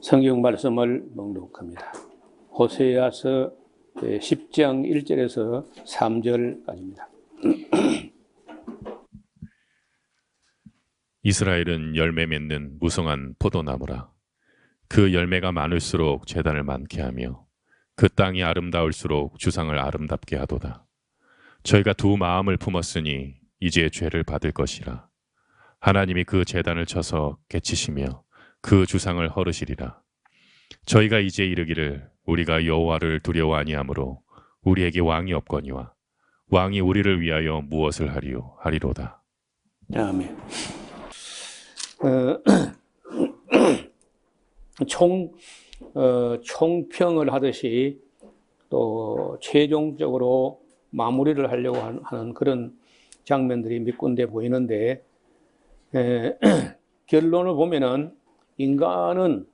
성경 말씀을 낭독합니다. 호세아서 10장 1절에서 3절까지입니다. 이스라엘은 열매 맺는 무성한 포도나무라. 그 열매가 많을수록 제단을 많게 하며 그 땅이 아름다울수록 주상을 아름답게 하도다. 저희가 두 마음을 품었으니 이제 죄를 받을 것이라. 하나님이 그 제단을 쳐서 깨치시며 그 주상을 헐으시리라. 저희가 이제 이르기를 우리가 여호와를 두려워 아니하므로 우리에게 왕이 없거니와 왕이 우리를 위하여 무엇을 하리요 하리로다. 아멘. 총평을 하듯이 또 최종적으로 마무리를 하려고 하는 그런 장면들이 몇 군데 보이는데, 결론을 보면은 인간은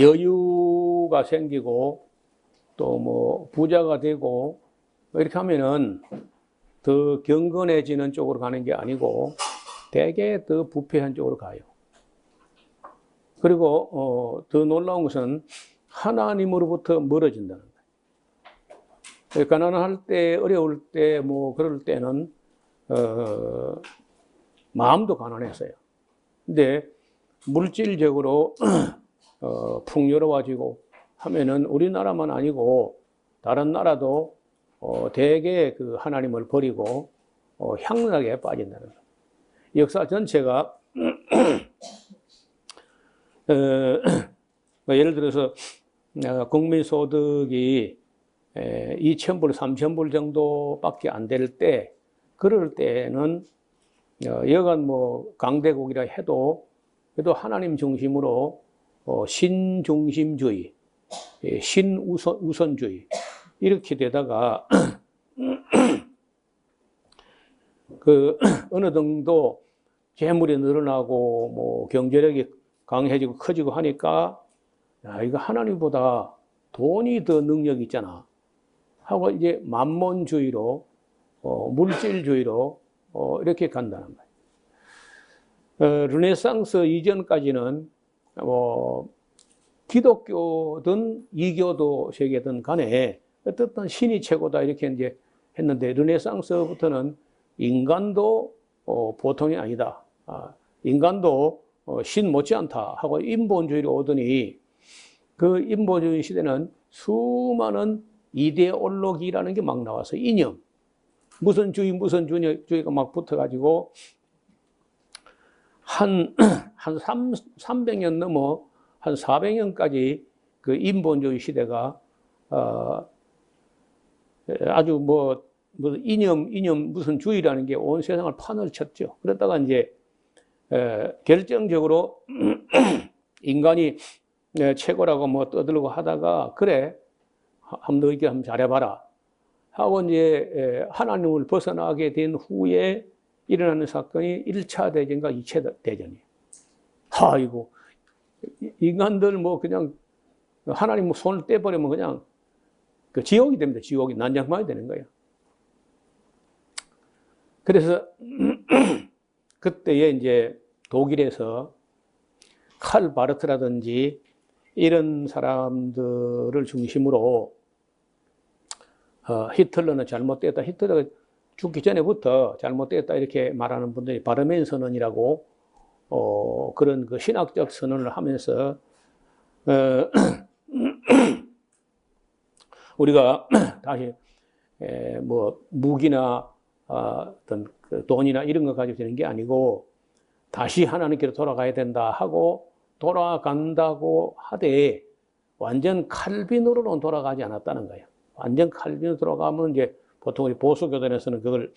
여유가 생기고 또 뭐 부자가 되고 이렇게 하면은 더 경건해지는 쪽으로 가는 게 아니고 되게 더 부패한 쪽으로 가요. 그리고 더 놀라운 것은 하나님으로부터 멀어진다는 거예요. 가난할 때, 어려울 때, 뭐 그럴 때는 마음도 가난했어요. 근데 물질적으로 풍요로워지고 하면은 우리나라만 아니고 다른 나라도 대개 그 하나님을 버리고 향락에 빠진다는 거예요. 역사 전체가 예를 들어서 국민소득이 2,000불, 3,000불 정도밖에 안 될 때, 그럴 때는 여간 뭐 강대국이라 해도 그래도 하나님 중심으로 신중심주의, 신우선주의 이렇게 되다가 그 어느 정도 재물이 늘어나고 뭐 경제력이 강해지고 커지고 하니까 야, 이거 하나님보다 돈이 더 능력이 있잖아 하고 이제 만몬주의로 물질주의로 이렇게 간다는 거예요. 르네상스 이전까지는 기독교든 이교도 세계든 간에 어떻든 신이 최고다 이렇게 이제 했는데, 르네상스부터는 인간도 보통이 아니다. 인간도 신 못지않다 하고 인본주의로 오더니, 그 인본주의 시대는 수많은 이데올로기라는 게 막 나와서 이념, 무슨 주의가 막 붙어가지고 한 300년 넘어 한 400년까지 그 인본주의 시대가 아주 뭐 이념 무슨 주의라는 게 온 세상을 판을 쳤죠. 그러다가 이제 결정적으로 인간이 최고라고 뭐 떠들고 하다가, 그래 한번 너 이렇게 한번 잘해봐라 하고 이제 하나님을 벗어나게 된 후에 일어나는 사건이 1차 대전과 2차 대전이에요. 아이고, 인간들 뭐 그냥 하나님 손을 떼버리면 그냥 그 지옥이 됩니다. 지옥이 난장판이 되는 거예요. 그래서 그때에 이제 독일에서 칼 바르트라든지 이런 사람들을 중심으로 히틀러는 잘못됐다, 히틀러가 죽기 전에부터 잘못됐다 이렇게 말하는 분들이 바르멘 선언이라고 그런 그 신학적 선언을 하면서 우리가 다시 뭐 무기나 어떤 돈이나 이런 거 가지고 되는 게 아니고 다시 하나님께로 돌아가야 된다 하고 돌아간다고 하되, 완전 칼빈으로는 돌아가지 않았다는 거예요. 완전 칼빈으로 돌아가면 이제 보통 우리 보수교단에서는 그걸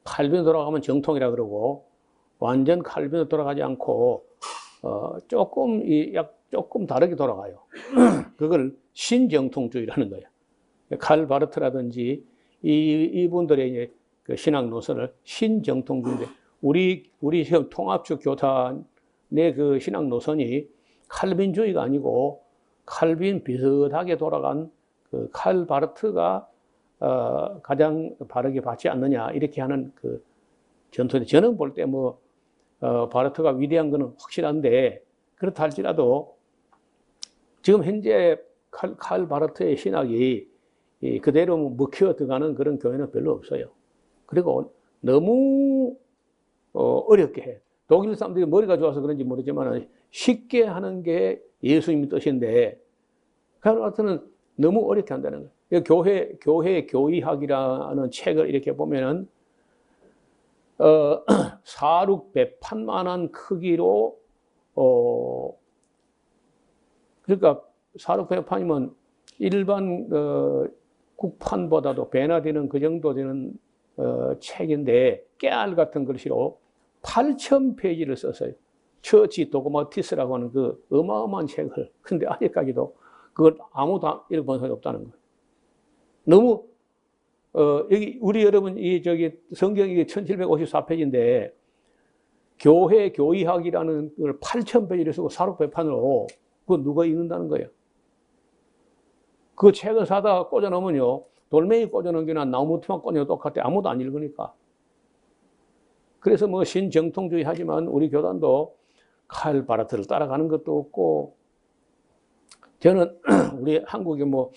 칼빈으로 돌아가면 정통이라 그러고, 완전 칼빈으로 돌아가지 않고 조금 다르게 돌아가요. 그걸 신정통주의라는 거예요. 칼 바르트라든지 이분들의 이제 그 신학 노선을 신정통주의인데, 우리 통합적 교단의 그 신학 노선이 칼빈주의가 아니고 칼빈 비슷하게 돌아간 그 칼 바르트가 가장 바르게 받지 않느냐 이렇게 하는 그 전통인데, 저는 볼 때 뭐 바르트가 위대한 거는 확실한데 그렇다 할지라도 지금 현재 칼 바르트의 신학이 그대로 먹혀 들어가는 그런 교회는 별로 없어요. 그리고 너무 어렵게 해. 독일 사람들이 머리가 좋아서 그런지 모르지만 쉽게 하는 게 예수님의 뜻인데 칼 바르트는 너무 어렵게 한다는 거예요. 교회 교의학이라는 책을 이렇게 보면은 사륙 배판만한 크기로 그러니까 사륙 배판이면 일반 국판보다도 배나 되는 그 정도 되는 책인데 깨알 같은 글씨로 8,000페이지를 썼어요. 처치 도그마티스라고 하는 그 어마어마한 책을. 근데 아직까지도 그걸 아무도 읽어본 사람이 없다는 거예요. 너무 여기 우리 여러분 성경이 1754페이지인데 교회 교의학이라는 걸 8,000페이지를 쓰고 사록배판으로 그거 누가 읽는다는 거예요. 그 책을 사다가 꽂아놓으면요 돌멩이 꽂아놓은 게나 나무트만 꽂아놓으면 똑같아. 아무도 안 읽으니까. 그래서 뭐 신정통주의 하지만 우리 교단도 칼 바르트를 따라가는 것도 없고 저는 우리 한국의 뭐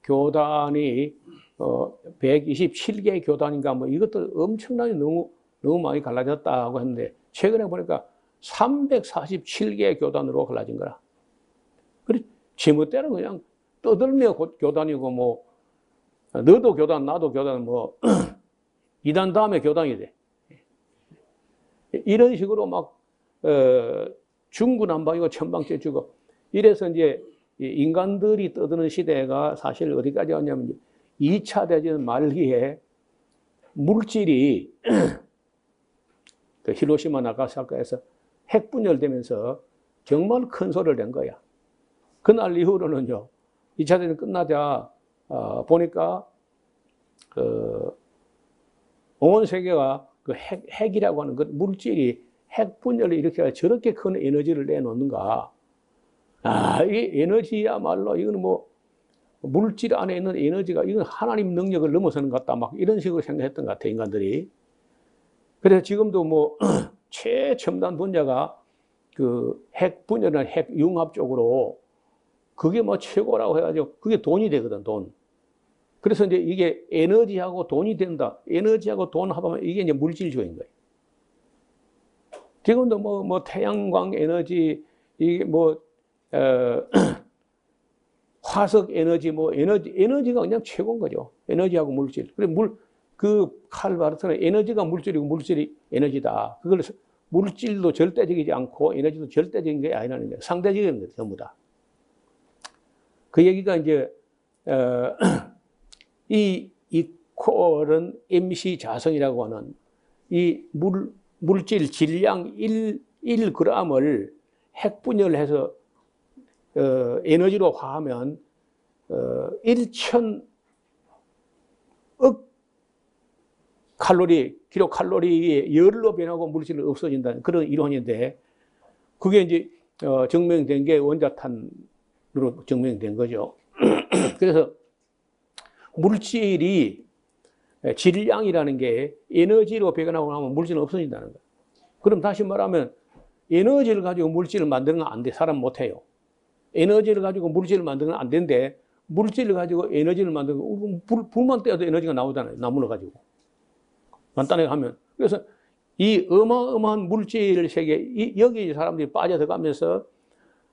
교단이 127개 교단인가 뭐 이것도 엄청나게 너무 많이 갈라졌다고 했는데 최근에 보니까 347개 교단으로 갈라진 거라. 그래 지멋대로 그냥 떠들며 교단이고 뭐 너도 교단 나도 교단 뭐 이단 다음에 교단이 돼. 이런 식으로 막 중구난방이고 천방지축이고 이래서 이제 인간들이 떠드는 시대가 사실 어디까지 왔냐면 2차 대전 말기에 물질이 그 히로시마 나가사키에서 핵분열되면서 정말 큰 소리를 낸 거야. 그날 이후로는요 2차 대전 끝나자 보니까 온 세계가 그 핵이라고 하는 그 물질이 핵분열을 일으켜 저렇게 큰 에너지를 내놓는가. 이 에너지야말로 이거는 뭐 물질 안에 있는 에너지가 이건 하나님 능력을 넘어서는 것 같다. 막 이런 식으로 생각했던 것 같아 인간들이. 그래서 지금도 뭐 최첨단 분야가 그 핵분열이나 핵융합 쪽으로 그게 뭐 최고라고 해가지고 그게 돈이 되거든 돈. 그래서 이제 이게 에너지하고 돈이 된다. 에너지하고 돈 합하면 이게 이제 물질주의인 거예요. 지금도 뭐 태양광 에너지 이게 뭐 화석 에너지 뭐 에너지가 그냥 최고인 거죠. 에너지하고 물질. 그래 그 칼 바르트는 에너지가 물질이고 물질이 에너지다. 그걸 물질도 절대적이지 않고 에너지도 절대적인 게 아니라는 거예요. 상대적인 거예요, 전부 다. 그 얘기가 이제 이 이퀄은 MC 자성이라고 하는 이 물질 질량 1g을 핵분열해서 에너지로 화하면 1,000억 킬로칼로리의 열로 변하고 물질은 없어진다는 그런 이론인데 그게 이제 증명된 게 원자탄으로 증명된 거죠. 그래서 물질이 질량이라는 게 에너지로 변하고 나면 물질은 없어진다는 거예요. 그럼 다시 말하면 에너지를 가지고 물질을 만드는 건 안 돼. 사람 못 해요. 에너지를 가지고 물질을 만드는 건 안 되는데 물질을 가지고 에너지를 만드는 거 불만 떼어도 에너지가 나오잖아요. 나무를 가지고. 간단하게 하면. 그래서 이 어마어마한 물질 세계 여기 사람들이 빠져들어가면서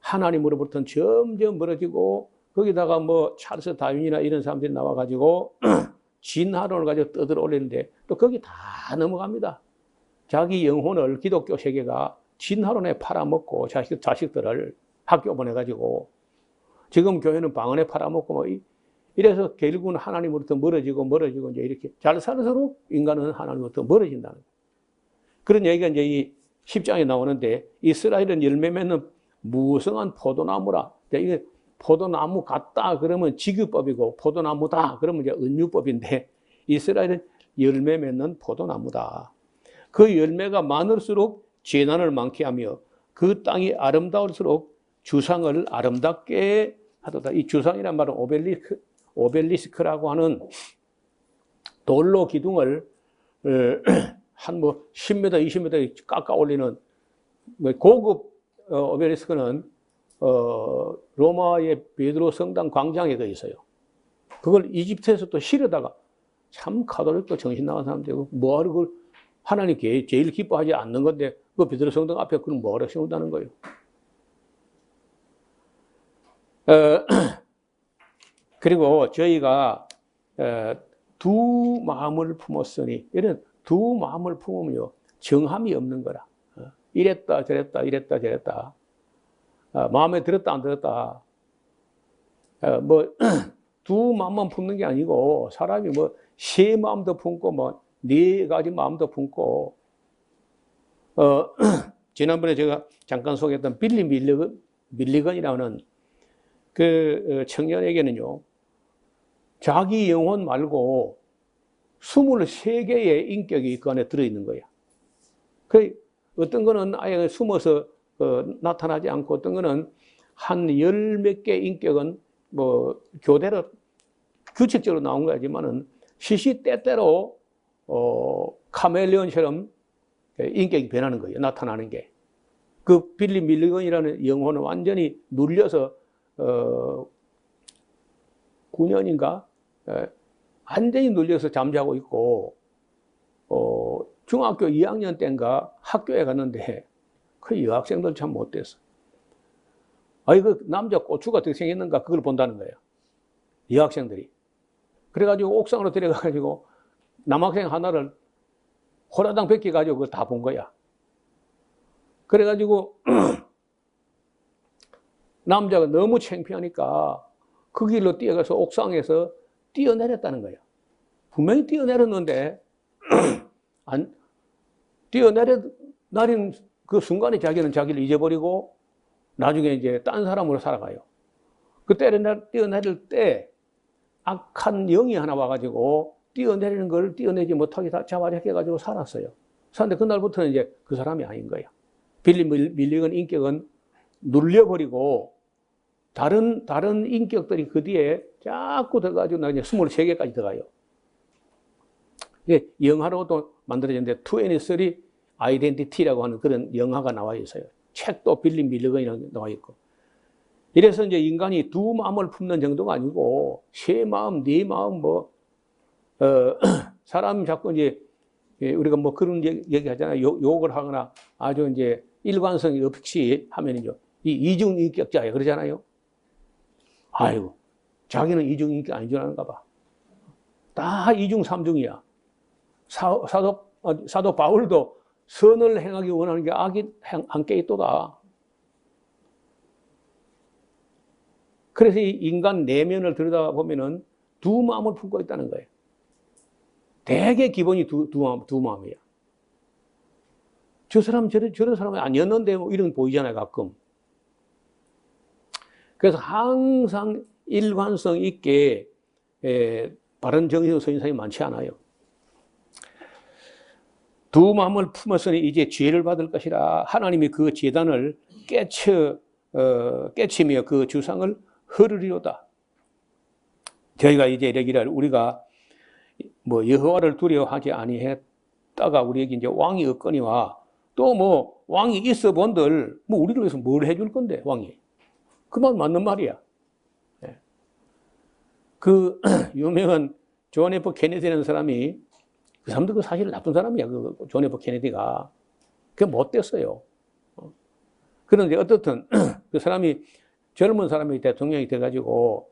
하나님으로부터는 점점 멀어지고 거기다가 뭐 찰스 다윈이나 이런 사람들이 나와가지고 진화론을 가지고 떠들어 올리는데 또 거기 다 넘어갑니다. 자기 영혼을 기독교 세계가 진화론에 팔아먹고 자식들을 학교 보내가지고 지금 교회는 방언에 팔아먹고 뭐 이래서 결국은 하나님으로부터 멀어지고 이제 이렇게 잘 살아서록 인간은 하나님으로부터 멀어진다는 거예요. 그런 얘기가 이제 이 10장에 나오는데 이스라엘은 열매 맺는 무성한 포도나무라. 이게 포도나무 같다 그러면 직유법이고 포도나무다 그러면 이제 은유법인데 이스라엘은 열매 맺는 포도나무다. 그 열매가 많을수록 재난을 많게 하며 그 땅이 아름다울수록 주상을 아름답게 하도다. 이 주상이란 말은 오벨리스크라고 하는 돌로 기둥을 한 뭐 10m, 20m 깎아 올리는 고급 오벨리스크는 로마의 베드로 성당 광장에 그 있어요. 그걸 이집트에서 또 실어다가 참 가톨릭도 정신 나간 사람들이고 뭐하러 그걸 하나님께 제일 기뻐하지 않는 건데 그 베드로 성당 앞에 그걸 뭐하러 세운다는 거예요. 그리고 저희가 두 마음을 품었으니 이런 두 마음을 품으면요 정함이 없는 거라. 이랬다 저랬다 이랬다 저랬다 마음에 들었다 안 들었다 뭐 두 마음만 품는 게 아니고 사람이 뭐 세 마음도 품고 뭐 네 가지 마음도 품고 지난번에 제가 잠깐 소개했던 빌리 밀리건이라는 그 청년에게는요 자기 영혼 말고 23개의 인격이 그 안에 들어있는 거야. 그 어떤 거는 아예 숨어서 나타나지 않고 어떤 거는 한 10몇 개 인격은 뭐 교대로 규칙적으로 나온 거지만은 시시때때로 카멜레온처럼 인격이 변하는 거예요. 나타나는 게. 그 빌리 밀리건이라는 영혼은 완전히 눌려서 9년인가 완전히 눌려서 잠자고 있고 중학교 2학년 때인가 학교에 갔는데 그 여학생들 참 못됐어. 아이 그 남자 고추가 어떻게 생겼는가 그걸 본다는 거예요. 여학생들이. 그래가지고 옥상으로 데려가가지고 남학생 하나를 호라당 벗겨가지고 그걸 다 본 거야. 그래가지고 남자가 너무 창피하니까 그 길로 뛰어가서 옥상에서 뛰어내렸다는 거예요. 분명히 뛰어내렸는데 뛰어내린 그 순간에 자기는 자기를 잊어버리고 나중에 이제 딴 사람으로 살아가요. 그 뛰어내릴 때 악한 영이 하나 와가지고 뛰어내리는 걸 뛰어내지 못하게 다 잡아잡혀가지고 살았어요. 그런데 그날부터는 이제 그 사람이 아닌 거예요. 빌리 밀리건 인격은 눌려버리고 다른 인격들이 그 뒤에 자꾸 들어가지고 나중에 23개까지 들어가요. 이게 영화로도 만들어졌는데 23 아이덴티티라고 하는 그런 영화가 나와 있어요. 책도 빌리 밀리건이 나와 있고. 이래서 이제 인간이 두 마음을 품는 정도가 아니고 세 마음, 네 마음 사람 자꾸 이제 우리가 뭐 그런 얘기 하잖아요. 욕을 하거나 아주 이제 일관성이 없이 하면은요. 이 이중인격자예요. 그러잖아요. 아이고, 자기는 이중인격 아닌 줄 아는가 봐. 다 이중, 삼중이야. 사도 바울도 선을 행하기 원하는 게 악이 함께 있도다. 그래서 이 인간 내면을 들여다보면은 두 마음을 품고 있다는 거예요. 대개 기본이 두 마음이야. 저 사람 저런 사람이 아니었는데 뭐 이런 거 보이잖아요, 가끔. 그래서 항상 일관성 있게 바른 정신으로 서 있는 사람이 많지 않아요. 두 마음을 품었으니 이제 죄를 받을 것이라 하나님이 그 제단을 깨치며 그 주상을 흐르리로다. 저희가 이제 이러기를 우리가 뭐 여호와를 두려워하지 아니했다가 우리에게 이제 왕이 없거니와 또 뭐 왕이 있어 본들 뭐 우리를 위해서 뭘 해줄 건데 왕이 그 말 맞는 말이야. 그 유명한 존 F 케네디라는 사람이 그 사람도 사실 나쁜 사람이야. 그 존 F 케네디가 그게 못됐어요. 그런데 어떻든 그 사람이 젊은 사람이 대통령이 돼가지고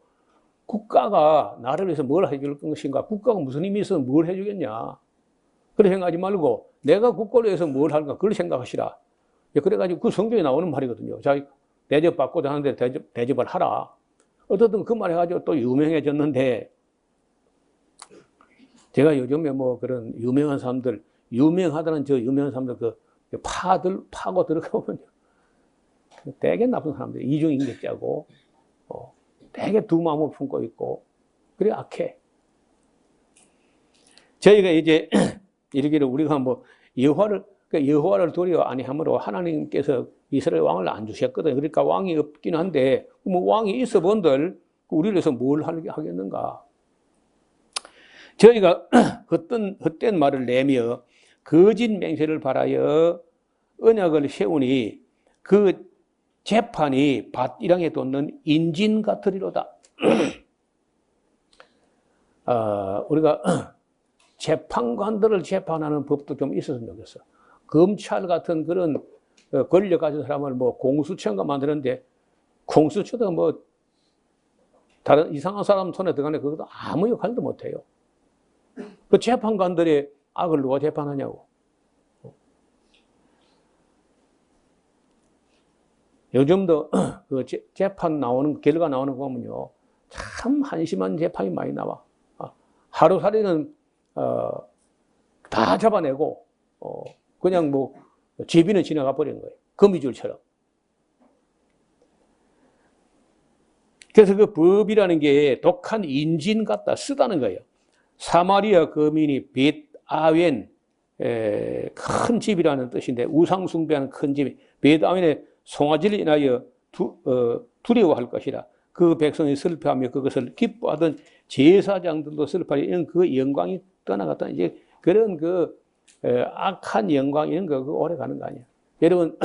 국가가 나를 위해서 뭘 해줄 것인가? 국가가 무슨 힘이 있어서 뭘 해주겠냐? 그렇게 생각하지 말고 내가 국가를 위해서 뭘 할까? 그걸 생각하시라. 그래가지고 그 성경에 나오는 말이거든요. 자, 대접받고자 하는데 대접을 하라. 어떻든 그 말 해가지고 또 유명해졌는데 제가 요즘에 뭐 그런 유명한 사람들, 유명하다는 저 유명한 사람들 파고 들어가 보면요. 되게 나쁜 사람들, 이중인격자고, 되게 두 마음을 품고 있고, 그래 악해. 저희가 이제 이르기를 우리가 뭐 여호와를 두려워 아니함으로 하나님께서 이스라엘 왕을 안 주셨거든요. 그러니까 왕이 없긴 한데 뭐 왕이 있어 본들 우리를 위해서 뭘 하겠는가? 저희가 헛된 말을 내며 거짓 맹세를 바라여 언약을 세우니 그 재판이 밭이랑에 돋는 인진 같으리로다. 우리가 재판관들을 재판하는 법도 좀 있었으면 좋겠어. 검찰 같은 그런 권력 가진 사람을 뭐 공수처가 만드는데 공수처도 뭐 다른 이상한 사람 손에 들어가네 그것도 아무 역할도 못해요. 그 재판관들의 악을 누가 재판하냐고. 요즘도 그 재판 나오는 결과 나오는 거 보면요 참 한심한 재판이 많이 나와. 하루살이는 다 잡아내고 그냥 뭐 제비는 지나가 버린 거예요. 거미줄처럼. 그래서 그 법이라는 게 독한 인진 같다 쓰다는 거예요. 사마리아 거민이 벳아웬 큰 집이라는 뜻인데 우상 숭배하는 큰 집이 벳아웬의 송아지를 인하여 두려워할 것이라. 그 백성이 슬퍼하며 그것을 기뻐하던 제사장들도 슬퍼하여 이런 그 영광이 떠나갔다. 이제 그런 그 악한 영광 이런 거 그 오래 가는 거 아니야. 여러분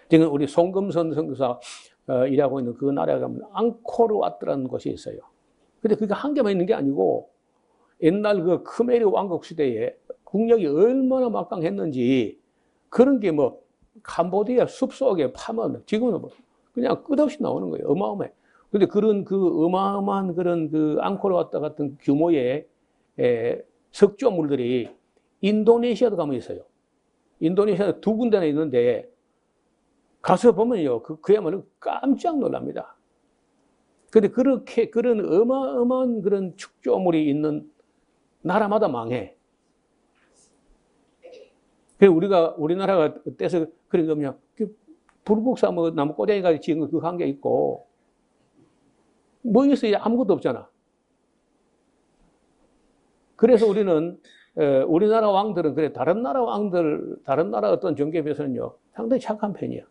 지금 우리 송금선 선교사 일하고 있는 그 나라에 가면 앙코르와트라는 곳이 있어요. 근데 그게 한 개만 있는 게 아니고 옛날 그 크메르 왕국 시대에 국력이 얼마나 막강했는지 그런 게 뭐 캄보디아 숲속에 파면 지금은 뭐 그냥 끝없이 나오는 거예요. 어마어마해. 근데 그런 그 어마어마한 그런 그 앙코르와트 같은 규모의 석조물들이 인도네시아도 가면 있어요. 인도네시아 두 군데나 있는데 가서 보면요. 그야말로 깜짝 놀랍니다. 근데 그렇게 그런 어마어마한 그런 축조물이 있는 나라마다 망해. 그래서 우리나라가 떼서 그런 거면 불국사 뭐 나무 꼬쟁이가 지은 거 그거 한 게 있고 뭐 있어요? 아무것도 없잖아. 그래서 우리는 우리나라 왕들은 그래 다른 나라 왕들 다른 나라 어떤 정계에 비해서는요 상당히 착한 편이야.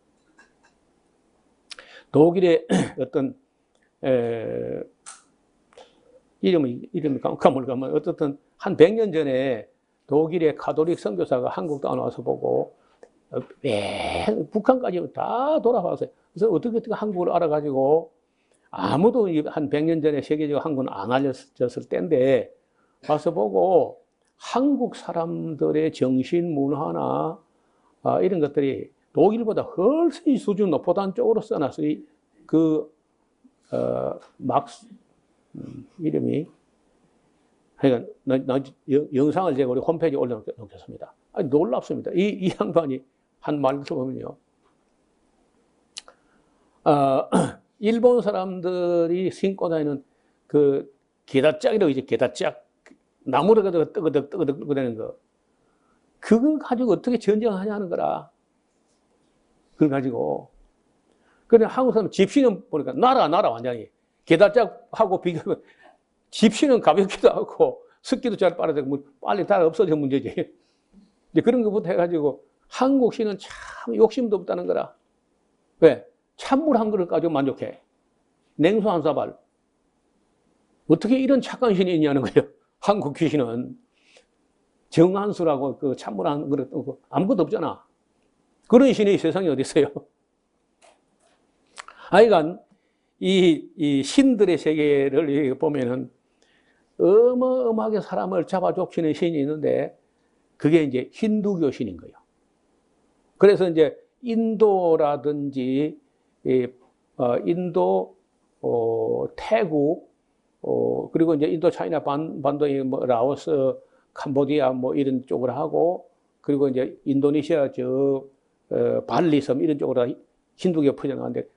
독일의 어떤 이름이 까먹으면 어떻든 한 100년 전에 독일의 가톨릭 선교사가 한국 땅에 와서 보고 북한까지 다 돌아왔어요. 그래서 어떻게 한국을 알아가지고 아무도 한 100년 전에 세계적으로 한국은 안 알려졌을 때인데 와서 보고 한국 사람들의 정신 문화나 이런 것들이 독일보다 훨씬 수준 높은 쪽으로 써놨어요. 이름이 그러니까 영상을 제가 우리 홈페이지에 올려놓겠습니다. 아니, 놀랍습니다. 이 양반이 한 말을 보면요. 일본 사람들이 신고 다니는 그 게다짝이라고 이제 게다짝 나무를 가지고 뜨거득 되는 거. 그걸 가지고 어떻게 전쟁하냐는 거라. 그걸 가지고. 그런데 한국 사람 집시는 보니까 나라 완전히. 게다짝하고 비교하면 집시는 가볍기도 하고 습기도 잘 빨아들고 빨리 다 없어져 문제지. 이제 그런 것부터 해가지고 한국 시는 참 욕심도 없다는 거라. 왜? 찬물 한 그릇 가지고 만족해. 냉수 한 사발. 어떻게 이런 착한 신이 있냐는 거예요. 한국 귀신은. 정한수라고 그 찬물 한 그릇 아무것도 없잖아. 그런 신이 세상에 어디 있어요? 하여간 이 신들의 세계를 보면은 어마어마하게 사람을 잡아족치는 신이 있는데 그게 이제 힌두교 신인 거예요. 그래서 이제 인도라든지 인도, 태국, 그리고 이제 인도 차이나 반도의 뭐 라오스, 캄보디아 뭐 이런 쪽으로 하고 그리고 이제 인도네시아 발리 섬 이런 쪽으로 힌두교가 퍼져나가는데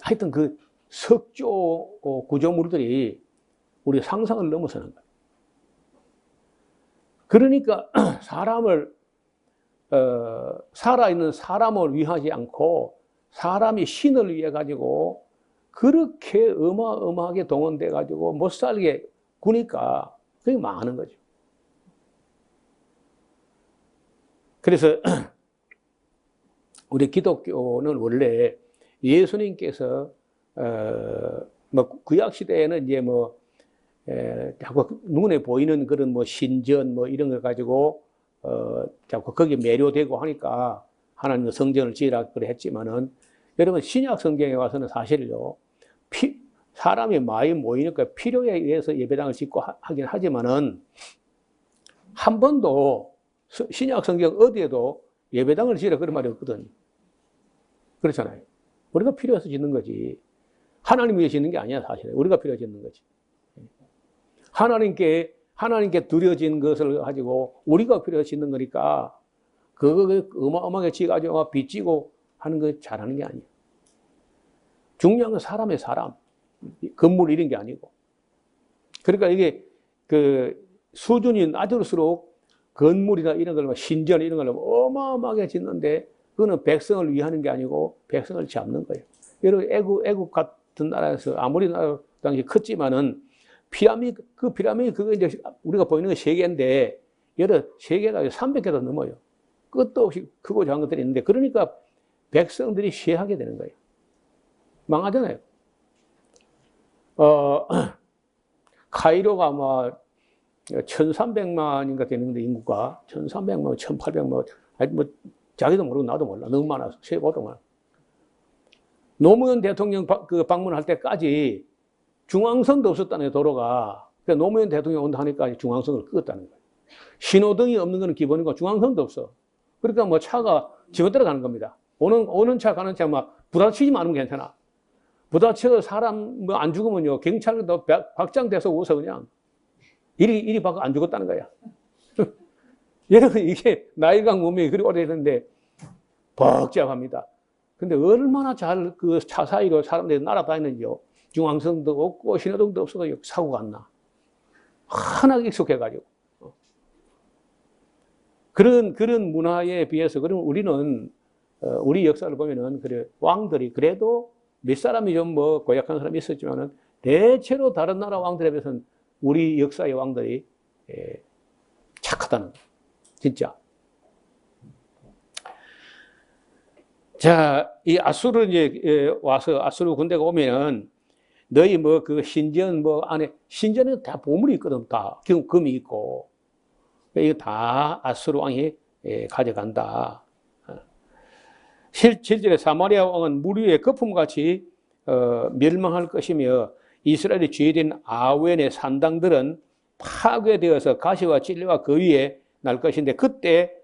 하여튼 그 석조 구조물들이 우리 상상을 넘어서는 거예요. 그러니까 살아있는 사람을 위하지 않고 사람이 신을 위해 가지고 그렇게 어마어마하게 동원돼 가지고 못 살게 구니까 그게 망하는 거죠. 그래서 우리 기독교는 원래 예수님께서 뭐 구약 시대에는 이제 뭐 자꾸 눈에 보이는 그런 뭐 신전 뭐 이런 거 가지고 자꾸 거기에 매료되고 하니까 하나님의 성전을 지으라 그래 했지만은 여러분 신약 성경에 와서는 사실요 사람이 많이 모이니까 필요에 의해서 예배당을 짓고 하긴 하지만은 한 번도 신약 성경 어디에도 예배당을 지으라 그런 말이 없거든요. 그렇잖아요. 우리가 필요해서 짓는 거지. 하나님 위해 짓는 게 아니야, 사실은. 우리가 필요해서 짓는 거지. 하나님께 드려진 것을 가지고 우리가 필요해서 짓는 거니까 그거 어마어마하게 지어가지고 빚지고 하는 거 잘하는 게 아니야. 중요한 건 사람의 사람. 건물 이런 게 아니고. 그러니까 이게 그 수준이 낮을수록 건물이나 이런 걸, 신전 이런 걸 어마어마하게 짓는데 그거는 백성을 위하는 게 아니고 백성을 잡는 거예요. 여러분 애국 같은 나라에서 아무리 나라 당시 컸지만은 그 피라미드 그거 이제 우리가 보이는 건 세 개인데 여러 세 개가 300개도 넘어요. 끝도 없이 크고 작은 것들이 있는데 그러니까 백성들이 쇠하게 되는 거예요. 망하잖아요. 카이로가 아마 1300만인가 되는데 인구가 1300만, 1800만, 아니 뭐 자기도 모르고 나도 몰라. 너무 많아서 세고도 많아. 노무현 대통령 방문할 때까지 중앙선도 없었다는 도로가. 그러니까 노무현 대통령 온다 하니까 중앙선을 끄었다는 거예요. 신호등이 없는 건 기본이고 중앙선도 없어. 그러니까 뭐 차가 지멋대로 가는 겁니다. 오는 차 가는 차 막 부딪히지만 않으면 괜찮아. 부딪혀 사람 뭐 안 죽으면요 경찰도 박장돼서 웃어 그냥 이리 밖에 안 죽었다는 거야. 여러분 이게 나이가 몸이 그리 오래됐는데 복잡합니다. 근데 얼마나 잘 그 차 사이로 사람들이 날아다니는지요. 중앙선도 없고 신호등도 없어서 사고가 안 나. 하나 익숙해가지고. 그런 문화에 비해서 그럼 우리는 우리 역사를 보면은 그래 왕들이 그래도 몇 사람이 좀 뭐 고약한 사람이 있었지만은 대체로 다른 나라 왕들에 비해서는 우리 역사의 왕들이 착하다는 거예요. 진짜. 자, 이 아수르 이제 와서 아수르 군대가 오면은 너희 뭐 그 신전 뭐 안에 신전에 다 보물이 있거든. 다 금이 있고 이거 다 아수르 왕이 가져간다. 실제로 사마리아 왕은 물 위에 거품같이 멸망할 것이며 이스라엘이 죄된 아웬의 산당들은 파괴되어서 가시와 찔레와 그 위에 날 것인데 그때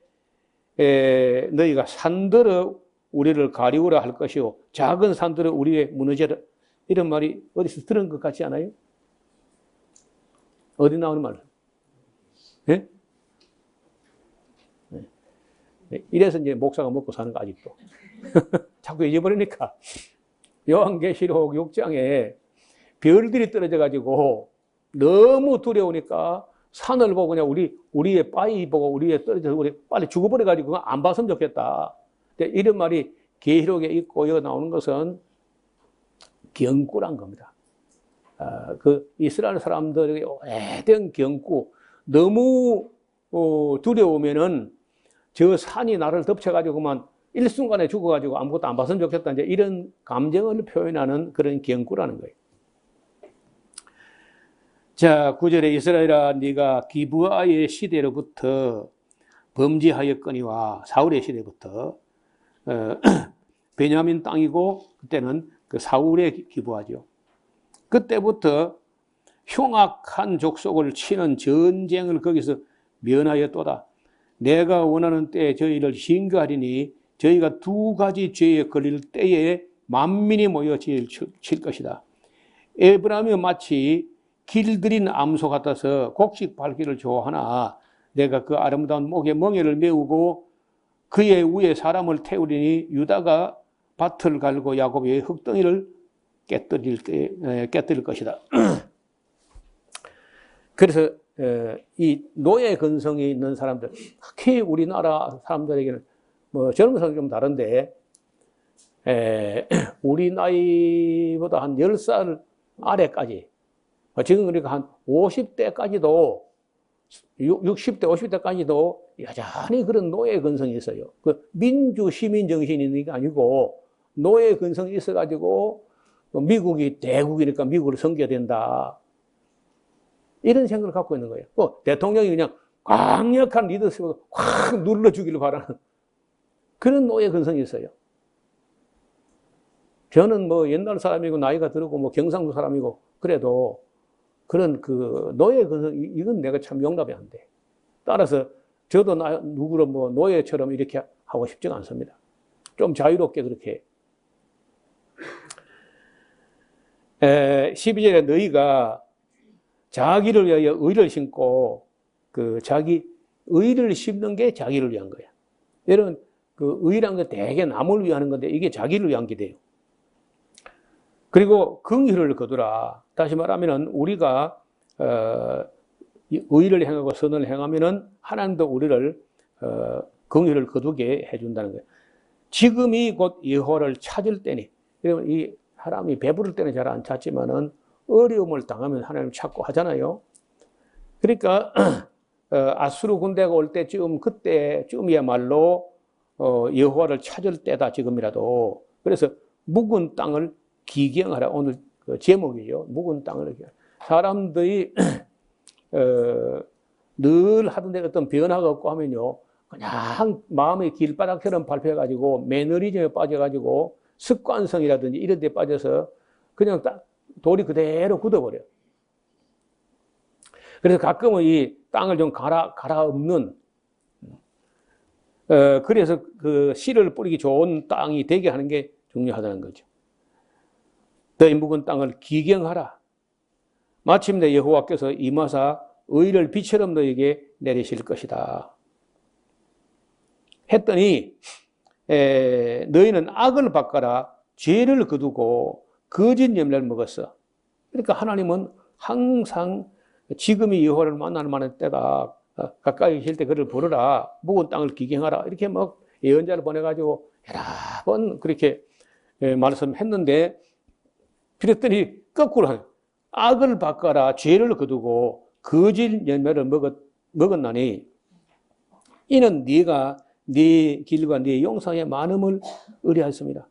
너희가 산들어 우리를 가리우라 할 것이요 작은 산들어 우리의 무너져라 이런 말이 어디서 들은 것 같지 않아요? 어디 나오는 말? 네? 이래서 이제 목사가 먹고 사는 거 아직도. 자꾸 잊어버리니까. 요한계시록 6장에 별들이 떨어져가지고 너무 두려우니까 산을 보고 그냥 우리의 빠이 보고 우리의 떨어져서 우리 빨리 죽어버려가지고 그거 안 봤으면 좋겠다. 이런 말이 계시록에 있고 여기 나오는 것은 경구란 겁니다. 그 이스라엘 사람들에게 오래된 경구. 너무 두려우면은 저 산이 나를 덮쳐가지고만 일순간에 죽어가지고 아무것도 안 봤으면 좋겠다. 이제 이런 감정을 표현하는 그런 경구라는 거예요. 자, 9절에 이스라엘아 네가 기브아의 시대로부터 범죄하였거니와 사울의 시대부터 베냐민 땅이고 그때는 그 사울의 기브아죠. 그때부터 흉악한 족속을 치는 전쟁을 거기서 면하였도다. 내가 원하는 때에 저희를 징계하리니 저희가 두 가지 죄에 걸릴 때에 만민이 모여 칠 것이다. 에브라임이 마치 길들인 암소 같아서 곡식 밟기를 좋아하나 내가 그 아름다운 목에 멍에를 메우고 그의 위에 사람을 태우리니 유다가 밭을 갈고 야곱의 흙덩이를 깨뜨릴 것이다. 그래서 이 노예 근성이 있는 사람들, 특히 우리나라 사람들에게는 뭐 젊은 사람은 좀 다른데 우리 나이보다 한 10살 아래까지 지금 그러니까 한 50대까지도 60대, 50대까지도 여전히 그런 노예 근성이 있어요. 그 민주 시민 정신이 있는 게 아니고 노예 근성이 있어가지고 미국이 대국이니까 미국을 섬겨야 된다. 이런 생각을 갖고 있는 거예요. 또 대통령이 그냥 강력한 리더십으로 확 눌러주기를 바라는 그런 노예 근성이 있어요. 저는 뭐 옛날 사람이고 나이가 들고 뭐 경상도 사람이고 그래도 그런 그 노예 근성, 이건 내가 참 용납이 안 돼. 따라서 저도 누구를 뭐 노예처럼 이렇게 하고 싶지가 않습니다. 좀 자유롭게 그렇게. 12절에 너희가 자기를 위하여 의를 심고 그 자기 의를 심는 게 자기를 위한 거야. 여러분 그 의란 게 대개 남을 위하는 건데 이게 자기를 위한 게 돼요. 그리고 긍휼을 거두라. 다시 말하면은 우리가 의를 행하고 선을 행하면은 하나님도 우리를 긍휼을 거두게 해준다는 거예요. 지금이 곧 여호와를 찾을 때니. 여러분 이 사람이 배부를 때는 잘 안 찾지만은 어려움을 당하면 하나님 찾고 하잖아요. 그러니까 아수르 군대가 올 때쯤 그때쯤이야말로 여호와를 찾을 때다 지금이라도. 그래서 묵은 땅을 기경하라. 오늘 그 제목이죠. 묵은 땅을. 사람들이 늘 하던 데 어떤 변화가 없고 하면요, 그냥 마음의 길바닥처럼 밟혀가지고 매너리즘에 빠져가지고 습관성이라든지 이런 데 빠져서 그냥 돌이 그대로 굳어버려요. 그래서 가끔은 이 땅을 좀 갈아엎는, 그래서 그 씨를 뿌리기 좋은 땅이 되게 하는 게 중요하다는 거죠. 너희 묵은 땅을 기경하라. 마침내 여호와께서 임하사 의를 비처럼 너에게 내리실 것이다. 했더니 너희는 악을 바꿔라. 죄를 거두고 거짓 열매를 먹었어. 그러니까 하나님은 항상 지금이 여호와를 만날 만한 때다. 가까이 계실 때 그를 부르라. 묵은 땅을 기경하라. 이렇게 막 예언자를 보내가지고 여러 번 그렇게 말씀했는데, 그랬더니 거꾸로 하네. 악을 바꿔라. 죄를 거두고 거짓 열매를 먹었나니 이는 네가 네 길과 네 용상의 많음을 의뢰하였습니다.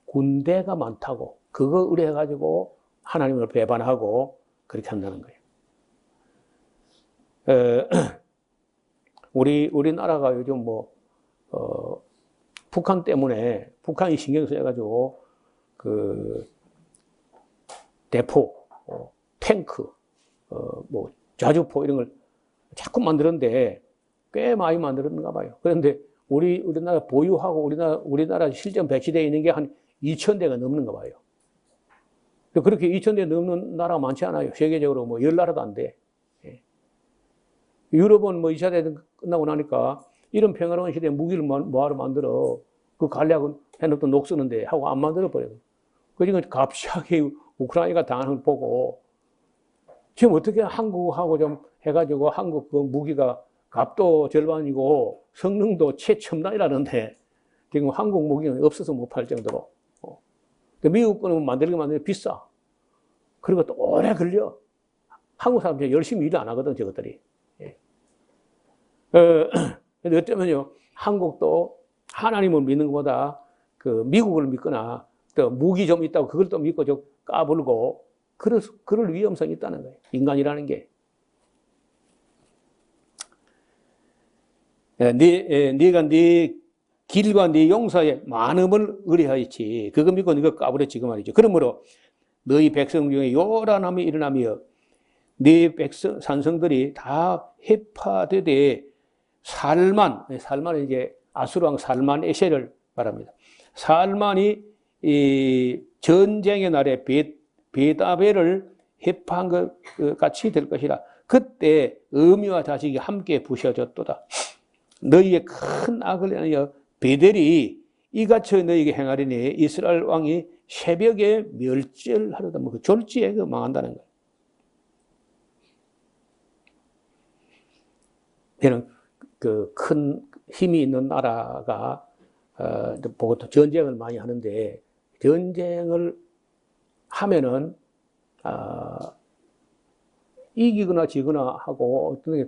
군대가 많다고 그거 의뢰해가지고 하나님을 배반하고 그렇게 한다는 거예요. 우리나라가 요즘 북한 때문에 북한이 신경 쓰여가지고 그 대포, 탱크, 자주포 이런 걸 자꾸 만들었는데 꽤 많이 만들었는가 봐요. 그런데 우리나라 보유하고 우리나라 실전 배치되어 있는 게 한 2,000대가 넘는가 봐요. 그렇게 2,000대 넘는 나라가 많지 않아요. 세계적으로 10나라도 안 돼. 유럽은 2차 대전 끝나고 나니까 이런 평화로운 시대에 무기를 뭐하러 만들어. 그 간략은 해놓던 녹 쓰는데 하고 안 만들어버려요. 그러니까 갑자기 우크라이나가 당하는 걸 보고 지금 어떻게 한국하고 좀 해가지고 한국 그 무기가 값도 절반이고 성능도 최첨단이라는데 지금 한국 무기는 없어서 못 팔 정도로. 미국 거는 만들기 비싸. 그리고 또 오래 걸려. 한국 사람들이 열심히 일을 안 하거든, 저것들이. 근데 어쩌면요, 한국도 하나님을 믿는 것보다 그 미국을 믿거나 또 무기 좀 있다고 그걸 또 믿고 좀 까불고 그럴 위험성이 있다는 거예요. 인간이라는 게. 네가 네 길과 네 용사의 많음을 의뢰하였지. 그거 믿고 네가 까불었지 그 말이죠. 그러므로 너희 백성 중에 요란함이 일어나며 네 산성들이 다 해파되되 살만은 이제 아수르 왕 살만 에셀을 말합니다. 살만이 이 전쟁의 날에 베다벨을 해파한 것 같이 될 것이라. 그때 어미와 자식이 함께 부셔졌도다. 너희의 큰 악을 인하여 베델이 이같이 너희에게 행하리니 이스라엘 왕이 새벽에 멸절하려다. 그 졸지에 망한다는 거예요. 얘는 그 큰 힘이 있는 나라가 보통 전쟁을 많이 하는데, 전쟁을 하면은 이기거나 지거나 하고 어떤 게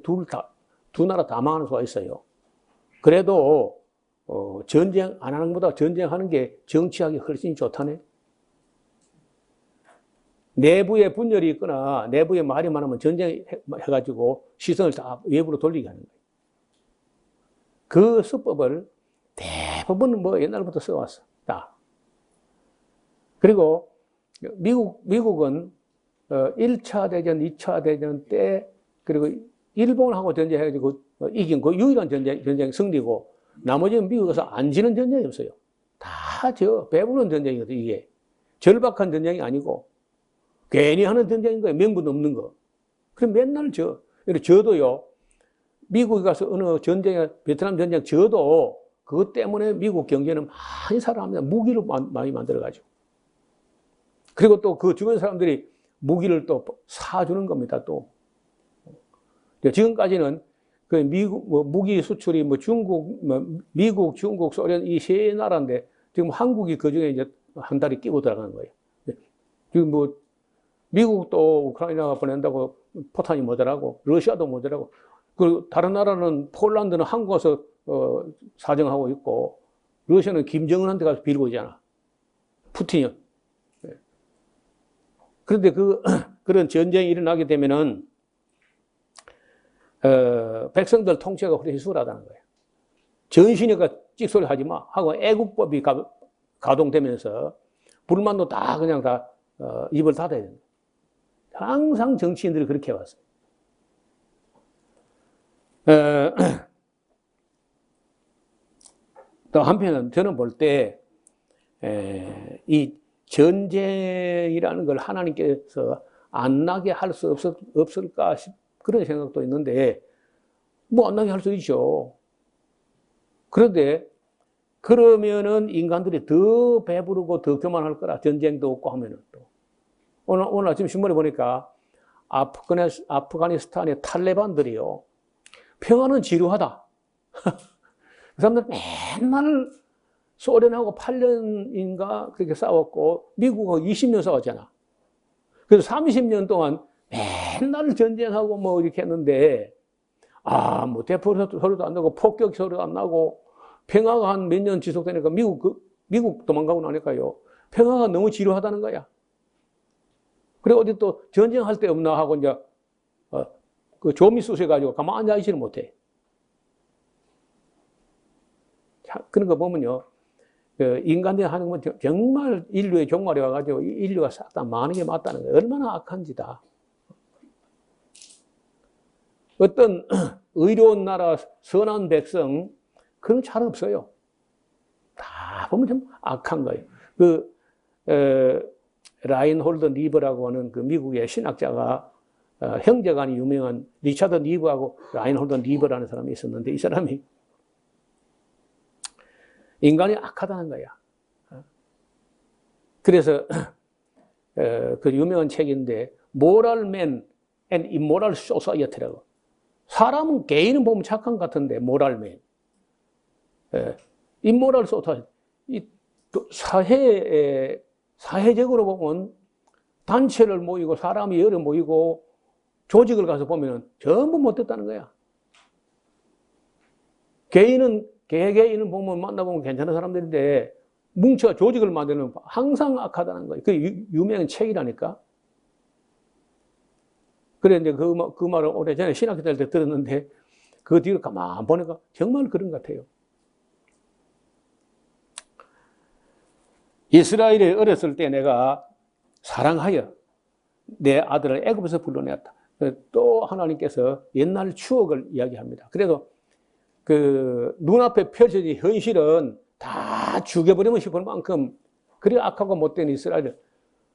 두 나라 다 망하는 수가 있어요. 그래도 전쟁 안 하는 것보다 전쟁하는 게 정치하기 훨씬 좋다네. 내부에 분열이 있거나 내부에 말이 많으면 전쟁해가지고 시선을 다 외부로 돌리게 하는 거예요. 그 수법을 대부분 뭐 옛날부터 써왔어. 다. 그리고 미국은 1차 대전, 2차 대전 때, 그리고 일본하고 전쟁해가지고 이긴 그 유일한 전쟁 승리고, 나머지는 미국에서 안 지는 전쟁이 없어요. 다 배부른 전쟁이거든, 이게. 절박한 전쟁이 아니고, 괜히 하는 전쟁인 거예요. 명분 없는 거. 그럼 맨날 저도요, 미국에 가서 어느 전쟁에, 베트남 전쟁 저도 그것 때문에 미국 경제는 많이 살아납니다. 무기를 많이 만들어가지고. 그리고 또 그 주변 사람들이 무기를 또 사주는 겁니다, 또. 지금까지는 그 미국, 무기 수출이 중국, 미국, 중국, 소련 이 세 나라인데 지금 한국이 그 중에 이제 한 달이 끼고 들어가는 거예요. 지금 미국도 우크라이나가 보낸다고 포탄이 모자라고, 러시아도 모자라고, 그 다른 나라는 폴란드는 한국 와서 사정하고 있고, 러시아는 김정은한테 가서 빌고 있잖아. 푸틴이. 그런데 그런 전쟁이 일어나게 되면은, 백성들 통치가 훨씬 수월하다는 거예요. 전신이가 찍소리 하지 마 하고 애국법이 가동되면서 불만도 다 그냥 다 입을 닫아야 됩니다. 항상 정치인들이 그렇게 해왔어요. 또 한편은 저는 볼 때 이 전쟁이라는 걸 하나님께서 안 나게 할 수 없을까 그런 생각도 있는데, 뭐 안 나게 할 수 있죠. 그런데 그러면은 인간들이 더 배부르고 더 교만할 거라. 전쟁도 없고 하면은 또. 오늘 아침 신문에 보니까 아프가니스탄의 탈레반들이요, 평화는 지루하다. 그 사람들 맨날 소련하고 8년인가 그렇게 싸웠고, 미국하고 20년 싸웠잖아. 그래서 30년 동안 맨날 전쟁하고 뭐 이렇게 했는데, 뭐 대포 소리도 안 나고, 폭격 소리도 안 나고, 평화가 한 몇 년 지속되니까 미국 도망가고 나니까요, 평화가 너무 지루하다는 거야. 그리고 어디 또 전쟁할 데 없나 하고 이제, 그 좀이 쑤셔가지고 가만히 앉아있지를 못해. 자, 그런 거 보면요, 인간들이 하는 건 정말 인류의 종말이 와가지고 인류가 싹 다 많은 게 맞다는 거예요. 얼마나 악한지다. 어떤 의로운 나라, 선한 백성, 그런 잘 없어요. 다 보면 좀 악한 거예요. 라인홀드 니브라고 하는 그 미국의 신학자가, 형제간이 유명한 리차드 니브하고 라인홀드 니브라는 사람이 있었는데, 이 사람이 인간이 악하다는 거야. 그래서 그 유명한 책인데, Moral Man and Immoral Society라고. 사람은, 개인은 보면 착한 것 같은데, Moral Man. Immoral Society. 사회적으로 보면 단체를 모이고 사람이 여러 모이고 조직을 가서 보면 전부 못됐다는 거야. 개인은 보면 만나보면 괜찮은 사람들인데, 뭉쳐 조직을 만드는 항상 악하다는 거예요. 그 유명한 책이라니까. 그래, 이제 그 말을 오래전에 신학교 때 들었는데, 그 뒤로 가만 보니까 정말 그런 것 같아요. 이스라엘이 어렸을 때 내가 사랑하여 내 아들을 애굽에서 불러내었다. 또 하나님께서 옛날 추억을 이야기합니다. 그래도 그 눈앞에 펼쳐진 현실은 다 죽여버리고 싶을 만큼 그리 악하고 못된 이스라엘.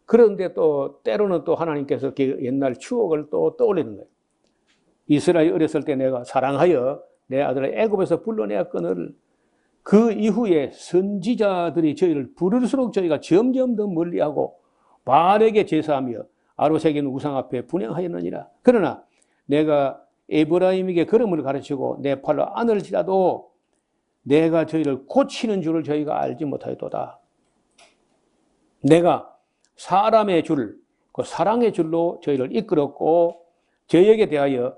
그런데 또 때로는 또 하나님께서 그 옛날 추억을 또 떠올리는 거예요. 이스라엘 어렸을 때 내가 사랑하여 내 아들을 애굽에서 불러내었거늘 그 이후에 선지자들이 저희를 부를수록 저희가 점점 더 멀리하고 바알에게 제사하며 아로새긴 우상 앞에 분향하였느니라. 그러나 내가 에브라임에게 걸음을 가르치고 내 팔로 안을 치라도 내가 저희를 고치는 줄을 저희가 알지 못하였도다. 내가 사람의 줄, 그 사랑의 줄로 저희를 이끌었고 저희에게 대하여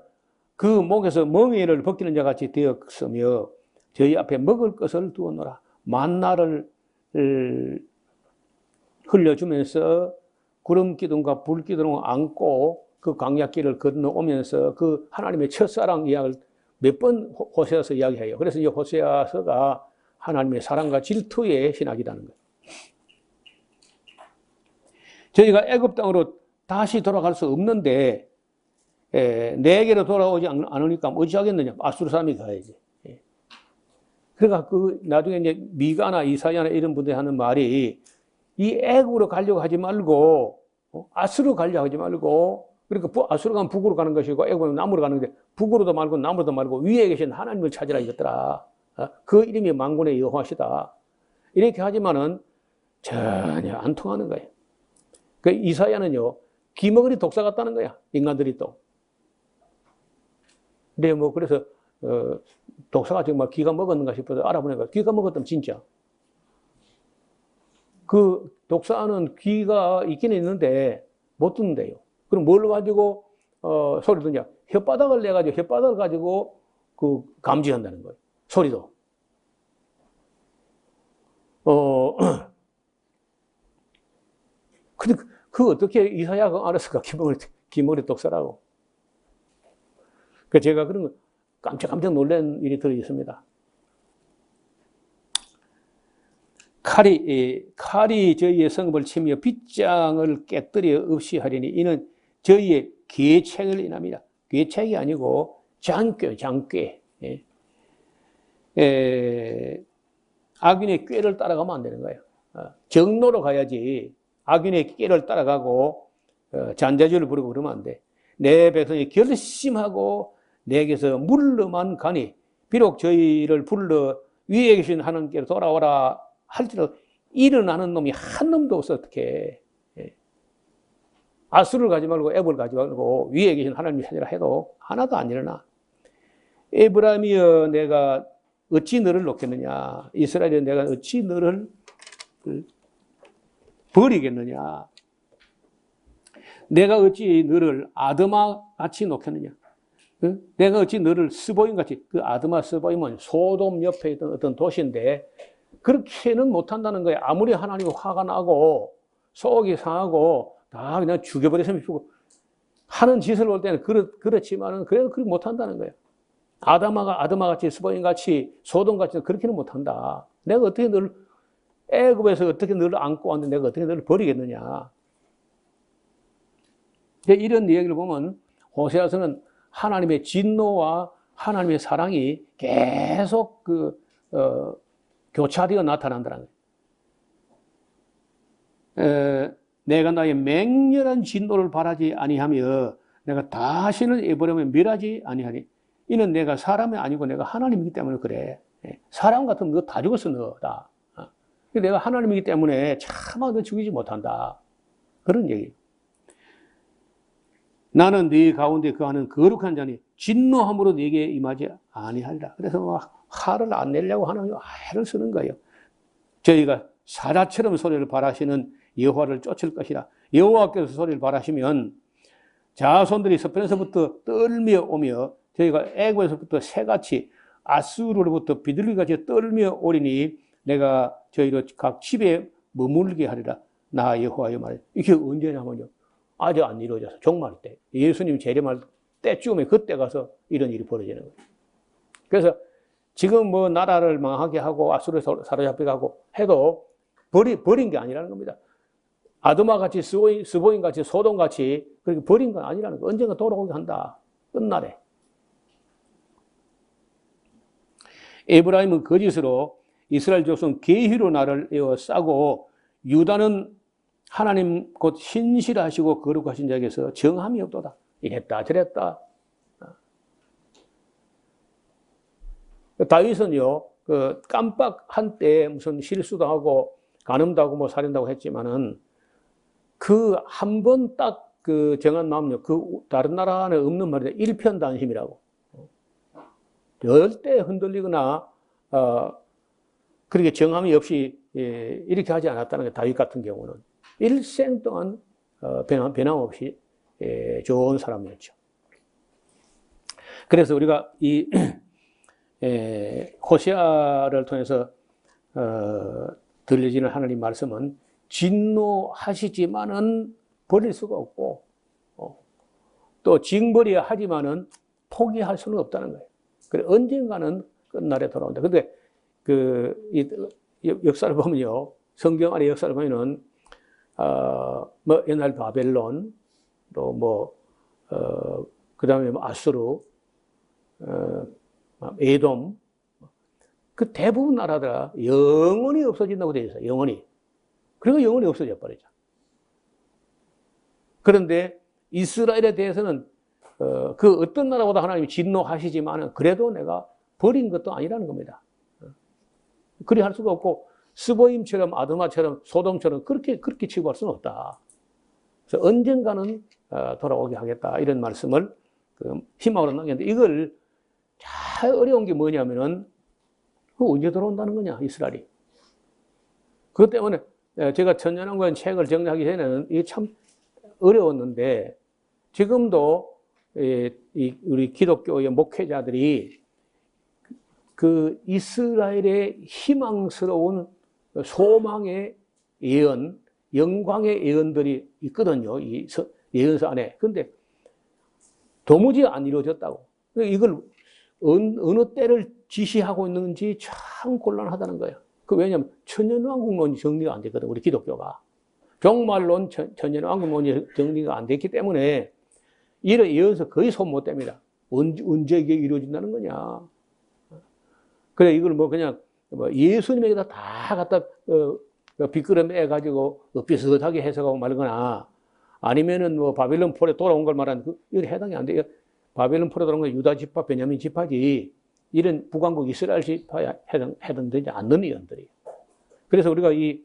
그 목에서 멍에를 벗기는 자같이 되었으며 저희 앞에 먹을 것을 두었노라. 만나를 흘려주면서 구름 기둥과 불 기둥을 안고 그 광야길을 건너오면서 그 하나님의 첫사랑 이야기를 몇 번 호세아서 이야기해요. 그래서 이 호세아서가 하나님의 사랑과 질투의 신학이라는 거예요. 저희가 애굽 땅으로 다시 돌아갈 수 없는데 내게로 돌아오지 않으니까 어찌하겠느냐. 아수르 사람이 가야지. 그러니까 나중에 이제 미가나 이사야나 이런 분들이 하는 말이 이 애굽으로 가려고 하지 말고 아수르로 가려고 하지 말고 그러니까 아수르 가면 북으로 가는 것이고 애굽은 남으로 가는데 북으로도 말고 남으로도 말고 위에 계신 하나님을 찾으라 이것더라. 그 이름이 만군의 여호와시다. 이렇게 하지만은 전혀 안 통하는 거예요. 그 이사야는요 기머거리 독사 같다는 거야. 인간들이 또. 근데 뭐 그래서 독사가 정말 기가 먹었는가 싶어서 알아보니까 기가 먹었다면 진짜. 그 독사는 귀가 있긴 있는데 못 듣는데요. 그럼 뭘 가지고 소리 듣냐? 혓바닥을 내가지고 혓바닥을 가지고 그 감지한다는 거예요. 소리도. 근데 그 어떻게 이사야가 알았을까? 기머리 독사라고. 그 제가 그런 거 깜짝 놀란 일이 들어있습니다. 칼이 저희의 성읍을 치며 빗장을 깨뜨려 없이 하리니 이는 저희의 계책을 인합니다. 계책이 아니고 장꾀. 악인의 꾀를 따라가면 안 되는 거예요. 정로로 가야지 악인의 꾀를 따라가고 잔자주를 부르고 그러면 안 돼. 내 백성이 결심하고 내게서 물러만 가니 비록 저희를 불러 위에 계신 하나님께로 돌아오라 할지라도 일어나는 놈이 한 놈도 없어. 어떻게 아수를 가지 말고 애굽을 가지 말고 위에 계신 하나님을 찾으라 해도 하나도 안 일어나. 에브라임이여 내가 어찌 너를 놓겠느냐. 이스라엘이여 내가 어찌 너를 버리겠느냐. 내가 어찌 너를 아드마 같이 놓겠느냐. 내가 어찌 너를 스보임 같이. 그 아드마 스보임은 소돔 옆에 있던 어떤 도시인데 그렇게는 못한다는 거예요. 아무리 하나님이 화가 나고 속이 상하고 다 그냥 죽여버렸으면 좋고 하는 짓을 볼 때는 그렇지만은 그래도 그렇게 못한다는 거예요. 아드마같이 스보임같이 소돔같이 그렇게는 못한다. 내가 어떻게 너를 애굽에서 어떻게 너를 안고 왔는데 내가 어떻게 너를 버리겠느냐. 이런 이야기를 보면 호세아서는 하나님의 진노와 하나님의 사랑이 계속 교차되어 나타난다는 거예요. 내가 나의 맹렬한 진노를 바라지 아니하며 내가 다시는 에브라임을 멸하지 아니하니 이는 내가 사람이 아니고 내가 하나님이기 때문에 그래. 사람 같으면 너 다 죽었어 너 다. 내가 하나님이기 때문에 차마 너 죽이지 못한다. 그런 얘기. 나는 네 가운데 거하는 거룩한 자니 진노함으로 네게 임하지 아니하리라. 그래서 막 화를 안 내려고 하나님이 화를 쓰는 거예요. 저희가 사자처럼 소리를 발하시는 여호와를 쫓을 것이라. 여호와께서 소리를 발하시면 자손들이 서편에서부터 떨며 오며 저희가 애굽에서부터 새같이 아수르로부터 비둘기같이 떨며 오리니 내가 저희로 각 집에 머물게 하리라. 나 여호와여 말해. 이게 언제냐면요. 아직 안 이루어져서 종말 때 예수님 재림할 때쯤에 그때 가서 이런 일이 벌어지는 거예요. 그래서 지금 뭐 나라를 망하게 하고 아수르에 사로잡히게 하고 해도 버린 게 아니라는 겁니다. 아드마같이 스보임같이 소돔같이 그렇게 버린 건 아니라는 거. 언젠가 돌아오게 한다. 끝날에. 에브라임은 거짓으로 이스라엘 족속 계희로 나를 에워싸고 유다는 하나님 곧 신실하시고 거룩하신 자에게서 정함이 없도다. 이랬다 저랬다. 다윗은요 깜빡 한때 무슨 실수도 하고 간음도 하고 뭐 살인도 하고 했지만은 그 한 번 딱 그 정한 마음요 그 다른 나라 안에 없는 말이다. 일편단심이라고. 절대 흔들리거나 그렇게 정함이 없이 이렇게 하지 않았다는 게 다윗 같은 경우는 일생 동안 변함없이 좋은 사람이었죠. 그래서 우리가 이 호세아를 통해서 들려지는 하나님 말씀은 진노하시지만은 버릴 수가 없고 또 징벌이야 하지만은 포기할 수는 없다는 거예요. 그래 언젠가는 끝날에 돌아온다. 근데 역사를 보면요. 성경 안의 역사를 보면은, 뭐, 옛날 바벨론, 또 그 다음에 아수르, 에돔, 그 대부분 나라가 영원히 없어진다고 되어 있어요. 영원히. 그리고 영원히 없어져 버리죠. 그런데 이스라엘에 대해서는 그 어떤 나라보다 하나님이 진노하시지만 그래도 내가 버린 것도 아니라는 겁니다. 그리 할 수가 없고 스보임처럼 아드마처럼 소돔처럼 그렇게 취급할 수는 없다. 그래서 언젠가는 돌아오게 하겠다 이런 말씀을 희망으로 남겼는데 이걸 잘 어려운 게 뭐냐면은 언제 돌아온다는 거냐 이스라엘이. 그것 때문에 제가 천년왕국의 책을 정리하기 전에는 이게 참 어려웠는데 지금도 우리 기독교의 목회자들이 그 이스라엘의 희망스러운 소망의 예언, 영광의 예언들이 있거든요. 이 예언서 안에. 근데 도무지 안 이루어졌다고. 이걸 어느 때를 지시하고 있는지 참 곤란하다는 거예요. 왜냐하면 천년왕국론이 정리가 안 됐거든, 우리 기독교가. 종말론, 천년왕국론이 정리가 안 됐기 때문에 이런 예언서 거의 손 못 댑니다. 언제 이게 이루어진다는 거냐. 그래, 이걸 그냥 예수님에게다 다 갖다 빗그릇 가지고 비슷하게 해석하고 말거나 아니면은 바벨론 폴에 돌아온 걸 말하는 이건 해당이 안 돼요. 바벨론 폴에 돌아온 건 유다 지파, 베냐민 지파지 이런 북왕국 이스라엘 지파에 해당되지 않는 예언들이. 그래서 우리가 이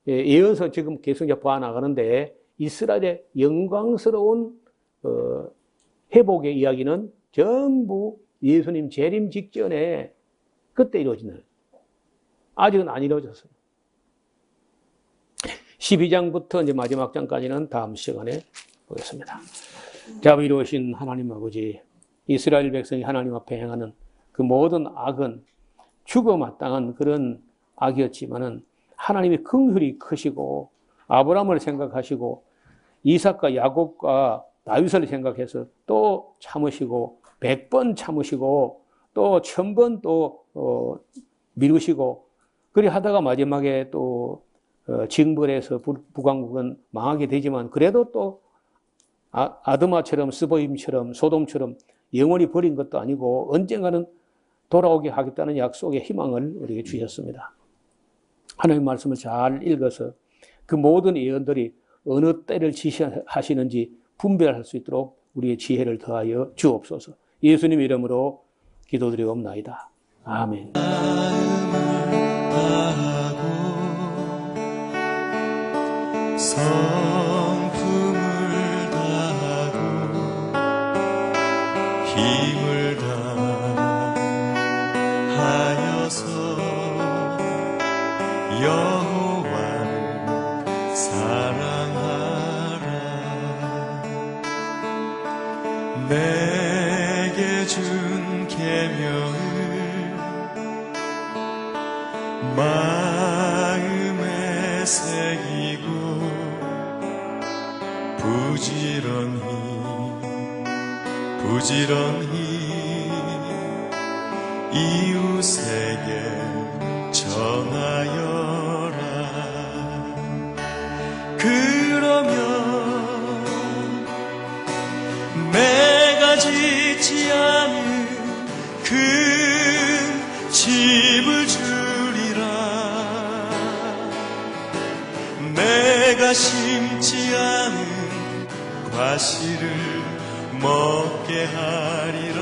예언서 지금 계속 봐 나가는데 이스라엘의 영광스러운 회복의 이야기는 전부 예수님 재림 직전에 그때 이루어지는 거예요. 아직은 안 이루어졌어요. 12장부터 이제 마지막 장까지는 다음 시간에 보겠습니다. 자비로우신 하나님 아버지, 이스라엘 백성이 하나님 앞에 행하는 그 모든 악은 죽어 마땅한 그런 악이었지만은 하나님이 긍휼이 크시고 아브라함을 생각하시고 이삭과 야곱과 다윗을 생각해서 또 참으시고 100번 참으시고 또 1000번 또 미루시고 그리 하다가 마지막에 또 징벌해서 북왕국은 망하게 되지만 그래도 또 아드마처럼 스보임처럼 소돔처럼 영원히 버린 것도 아니고 언젠가는 돌아오게 하겠다는 약속의 희망을 우리에게 주셨습니다. 하나님의 말씀을 잘 읽어서 그 모든 예언들이 어느 때를 지시하시는지 분별할 수 있도록 우리의 지혜를 더하여 주옵소서. 예수님 이름으로 기도드리옵나이다. 아멘. 성품을 다하고 힘을 다하여서 여호와를 사랑하라. 내게 준 계명을 마음에 새기고 부지런히 이웃에게 전하여라. 그러면 내가 짓지 않은 큰 집을 주리라. 내가 심지 않은 과실을 먹게 하리라.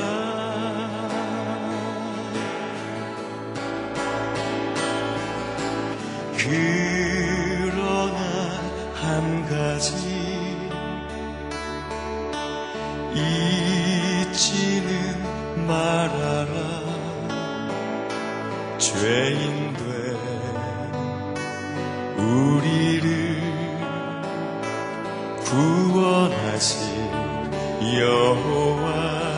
그러나 한 가지 잊지는 말아라. 죄인 된 우리를 구원하신 여호와